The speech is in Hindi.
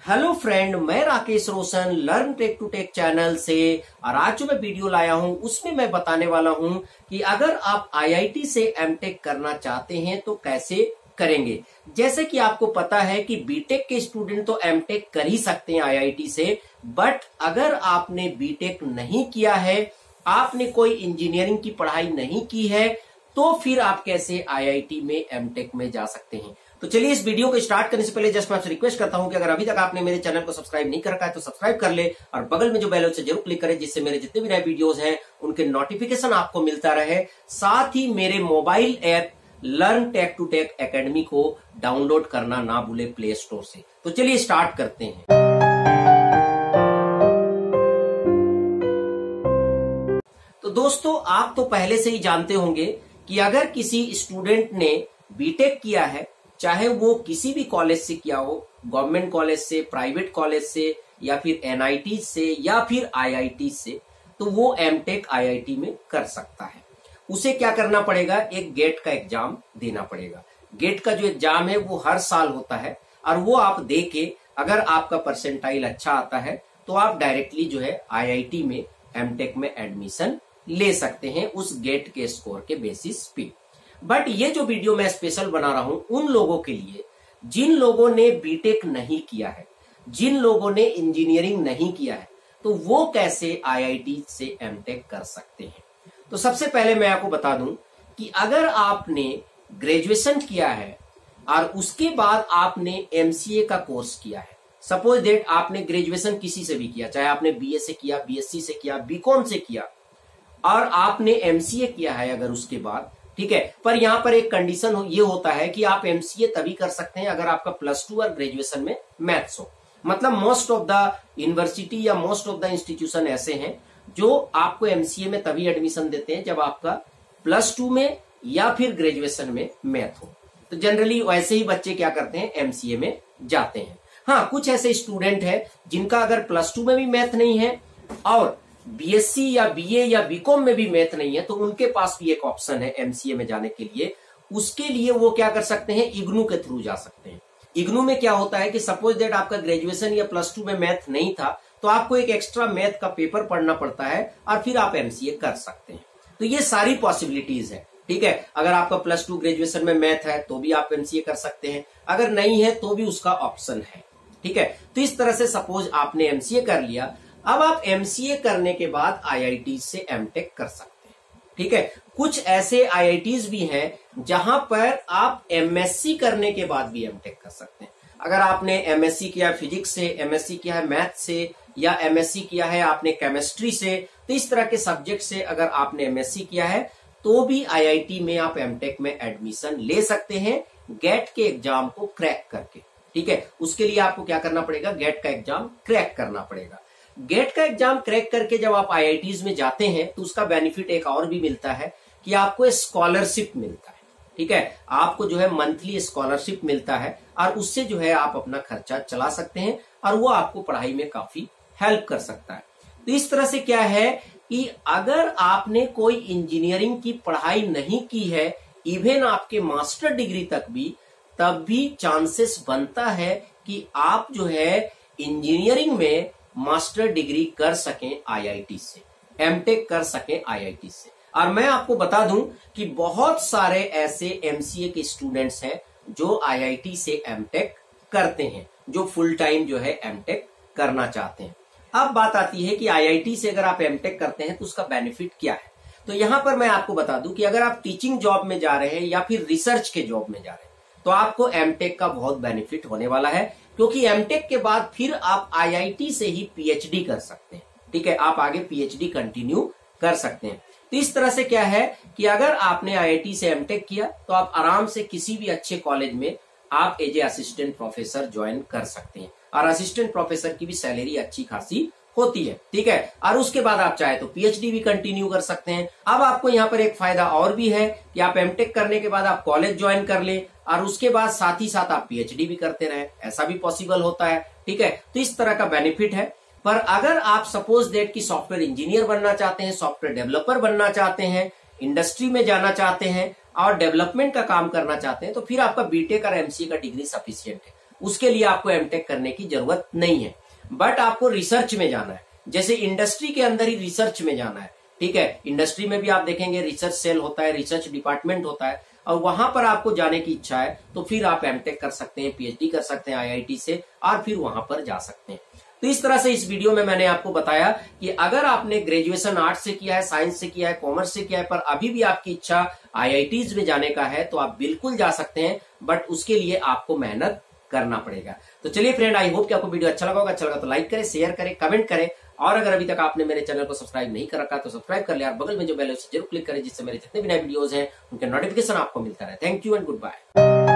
हेलो फ्रेंड, मैं Rakesh Roshan learn tech to tech channel से। और आज जो मैं वीडियो लाया हूं उसमें मैं बताने वाला हूं कि अगर आप आईआईटी से एमटेक करना चाहते हैं तो कैसे करेंगे। जैसे कि आपको पता है कि बीटेक के स्टूडेंट तो एमटेक कर ही सकते हैं आईआईटी से, बट अगर आपने बीटेक नहीं किया है, आपने कोई इंजीनियरिंग की पढ़ाई नहीं की है, तो फिर आप कैसे आईआईटी में एमटेक में जा सकते हैं। तो चलिए इस वीडियो को स्टार्ट करने से पहले जस्ट मैं आपसे रिक्वेस्ट करता हूं कि अगर अभी तक आपने मेरे चैनल को सब्सक्राइब नहीं कर रखा है तो सब्सक्राइब कर ले और बगल में जो बेल है उसे जरूर क्लिक करें, जिससे मेरे जितने भी नए वीडियोस हैं उनके नोटिफिकेशन आपको मिलता रहे। साथ ही मेरे mobile app learn tech to tech academy को डाउनलोड करना ना भूले प्ले स्टोर से। तो चलिए स्टार्ट करते हैं। तो दोस्तों, आप तो पहले से ही जानते होंगे कि अगर किसी स्टूडेंट ने बीटेक किया है, चाहे वो किसी भी कॉलेज से किया हो, गवर्नमेंट कॉलेज से, प्राइवेट कॉलेज से, या फिर एनआईटी से, या फिर आईआईटी से, तो वो एमटेक आईआईटी में कर सकता है। उसे क्या करना पड़ेगा, एक गेट का एग्जाम देना पड़ेगा। गेट का जो एग्जाम है वो हर साल होता है और वो आप दे के अगर आपका परसेंटाइल अच्छा आता है तो आप डायरेक्टली जो है आईआईटी में एमटेक में एडमिशन ले सकते हैं उस गेट के स्कोर के बेसिस पे। बट ये जो वीडियो मैं स्पेशल बना रहा हूं उन लोगों के लिए जिन लोगों ने बीटेक नहीं किया है, जिन लोगों ने इंजीनियरिंग नहीं किया है, तो वो कैसे आईआईटी से एमटेक कर सकते हैं। तो सबसे पहले मैं आपको बता दूं कि अगर आपने ग्रेजुएशन किया है और उसके बाद आपने एमसीए का कोर्स किया है, सपोज दैट आपने ग्रेजुएशन किसी से भी किया, चाहे आपने बीए से किया, बीएससी से किया, बीकॉम से किया, और आपने एमसीए किया है अगर उसके बाद, ठीक है। पर यहां पर एक कंडीशन ये होता है कि आप एमसीए तभी कर सकते हैं अगर आपका +2 और ग्रेजुएशन में मैथ्स हो। मतलब मोस्ट ऑफ द यूनिवर्सिटी या मोस्ट ऑफ द इंस्टीट्यूशन ऐसे हैं जो आपको एमसीए में तभी एडमिशन देते हैं जब आपका +2 में या फिर ग्रेजुएशन में मैथ हो। तो जनरली वैसे ही बच्चे क्या करते हैं, एमसीए में जाते हैं। हाँ, कुछ ऐसे स्टूडेंट है जिनका अगर +2 में भी मैथ नहीं है और बीएससी या बीए या बीकॉम में भी मैथ नहीं है, तो उनके पास भी एक ऑप्शन है एमसीए में जाने के लिए। उसके लिए वो क्या कर सकते हैं, इग्नू के थ्रू जा सकते हैं। इग्नू में क्या होता है कि सपोज दैट आपका ग्रेजुएशन या +2 में मैथ नहीं था, तो आपको एक एक्स्ट्रा मैथ का पेपर पढ़ना पड़ता है और फिर आप एमसीए कर सकते हैं। तो ये सारी पॉसिबिलिटीज है, ठीक है। अगर आपका +2 ग्रेजुएशन में मैथ है तो भी आप एमसीए कर सकते हैं, अगर नहीं है तो भी उसका ऑप्शन है, ठीक है। तो इस तरह से सपोज आपने एमसीए कर लिया, अब आप एमसीए करने के बाद आईआईटी से एमटेक कर सकते हैं, ठीक है। कुछ ऐसे आईआईटीज भी हैं जहां पर आप एमएससी करने के बाद भी एमटेक कर सकते हैं। अगर आपने एमएससी किया फिजिक्स से, एमएससी किया है मैथ से, या एमएससी किया है आपने केमिस्ट्री से, तो इस तरह के सब्जेक्ट से अगर आपने एमएससी किया है तो भी आईआईटी में आप एमटेक में एडमिशन ले सकते हैं गेट के एग्जाम को क्रैक करके, ठीक है। उसके लिए आपको क्या करना पड़ेगा, गेट का एग्जाम क्रैक करना पड़ेगा। गेट का एग्जाम क्रैक करके जब आप आईआईटीज में जाते हैं तो उसका बेनिफिट एक और भी मिलता है कि आपको स्कॉलरशिप मिलता है, ठीक है। आपको जो है मंथली स्कॉलरशिप मिलता है और उससे जो है आप अपना खर्चा चला सकते हैं और वो आपको पढ़ाई में काफी हेल्प कर सकता है। तो इस तरह से क्या है कि अगर आपने कोई इंजीनियरिंग की पढ़ाई नहीं की है, इवन आपके मास्टर डिग्री तक भी, तब भी चांसेस बनता है कि आप जो है इंजीनियरिंग में मास्टर डिग्री कर सकें आईआईटी से, एमटेक कर सकें आईआईटी से। और मैं आपको बता दूं कि बहुत सारे ऐसे एमसीए के स्टूडेंट्स हैं जो आईआईटी से एमटेक करते हैं, जो फुल टाइम जो है एमटेक करना चाहते हैं। अब बात आती है कि आईआईटी से अगर आप एमटेक करते हैं तो उसका बेनिफिट क्या है। तो यहां पर मैं आपको बता दूं कि अगर आप टीचिंग जॉब में जा रहे हैं या फिर रिसर्च के जॉब में जा रहे हैं तो आपको एमटेक का बहुत बेनिफिट होने वाला है, क्योंकि एमटेक के बाद फिर आप आईआईटी से ही पीएचडी कर सकते हैं, ठीक है। आप आगे पीएचडी कंटिन्यू कर सकते हैं। तो इस तरह से क्या है कि अगर आपने आईआईटी से एमटेक किया तो आप आराम से किसी भी अच्छे कॉलेज में आप as a assistant professor join कर सकते हैं और असिस्टेंट प्रोफेसर की भी सैलरी अच्छी खासी होती है, ठीक है। और उसके बाद आप चाहे तो पीएचडी भी कंटिन्यू कर सकते हैं। अब आपको यहाँ पर एक फायदा और भी है कि आप एमटेक करने के बाद आप कॉलेज ज्वाइन कर ले और उसके बाद साथ ही साथ आप पीएचडी भी करते रहे, ऐसा भी पॉसिबल होता है, ठीक है। तो इस तरह का बेनिफिट है। पर अगर आप सपोज दैट कि सॉफ्टवेयर इंजीनियर बनना चाहते हैं, सॉफ्टवेयर डेवलपर बनना चाहते हैं, इंडस्ट्री में जाना चाहते हैं और डेवलपमेंट का काम करना चाहते हैं, तो फिर आपका बीटेक और एमसीए का डिग्री सफिशियंट है। उसके लिए आपको एमटेक करने की जरूरत नहीं है। बट आपको रिसर्च में जाना है, जैसे इंडस्ट्री के अंदर ही रिसर्च में जाना है, ठीक है। इंडस्ट्री में भी आप देखेंगे रिसर्च सेल होता है, रिसर्च डिपार्टमेंट होता है, और वहां पर आपको जाने की इच्छा है तो फिर आप एमटेक कर सकते हैं, पीएचडी कर सकते हैं आईआईटी से, और फिर वहां पर जा सकते हैं। तो इस तरह से इस वीडियो में मैंने आपको बताया कि अगर आपने ग्रेजुएशन आर्ट्स से किया है, साइंस से किया है, कॉमर्स से किया है, पर अभी भी आपकी इच्छा आईआईटीज में जाने का है तो आप बिल्कुल जा सकते हैं, बट उसके लिए आपको मेहनत करना पड़ेगा। तो चलिए फ्रेंड, आई होप कि आपको वीडियो अच्छा लगा होगा। अच्छा लगा तो लाइक करें, शेयर करें, कमेंट करें, और अगर अभी तक आपने मेरे चैनल को सब्सक्राइब नहीं कर रखा तो सब्सक्राइब कर ले, और बगल में जो बेल है उसे जरूर क्लिक करें, जिससे मेरे जितने भी नए वीडियोस हैं उनके नोटिफिकेशन आपको मिलता रहे। Thank you and good bye.